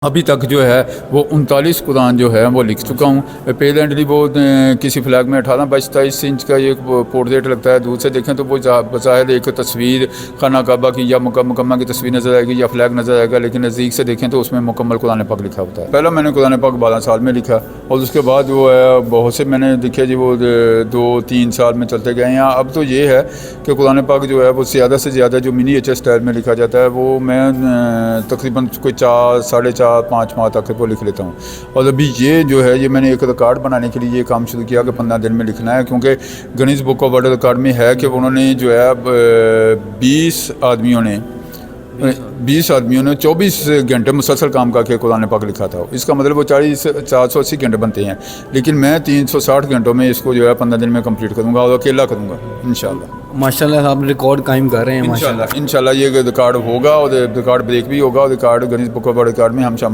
अभी तक जो है वो 39 कुरान जो है वो लिख चुका हूँ। पेरेंटली वो किसी फ्लैग में 18-22-23 इंच का एक पोर्ट्रेट लगता है। दूर से देखें तो वो बज़ाहिर एक तस्वीर खाना काबा की या मुकम्मा की तस्वीर नज़र आएगी या फ्लैग नज़र आएगा, लेकिन नज़दीक से देखें तो उसमें मुकम्मल कुरान पाक लिखा होता है। पहला मैंने कुरान पाक 12 साल में लिखा और उसके बाद वो है बहुत से मैंने लिखे जी वो 2-3 साल में चलते गए हैं। अब तो ये है कि कुरान पाक जो है वो ज़्यादा से ज़्यादा जो मिनीएचर स्टाइल में लिखा जाता है वो मैं तकरीबन कोई 4-5 माह तक वो लिख लेता हूँ। और अभी ये जो है ये मैंने एक रिकॉर्ड बनाने के लिए ये काम शुरू किया कि 15 दिन में लिखना है, क्योंकि Guinness book of world record में है कि उन्होंने जो है 20 आदमियों ने 24 घंटे मुसलसल काम करके कुरान पाक लिखा था। इसका मतलब वो 480 घंटे बनते हैं, लेकिन मैं 360 घंटों में इसको जो है 15 दिन में कंप्लीट करूँगा और अकेला करूँगा इंशाल्लाह। माशाल्लाह आप रिकॉर्ड कायम कर रहे हैं। इंशाल्लाह ये रिकॉर्ड होगा और रिकॉर्ड ब्रेक भी होगा और record Guinness book of world record में हम शामिल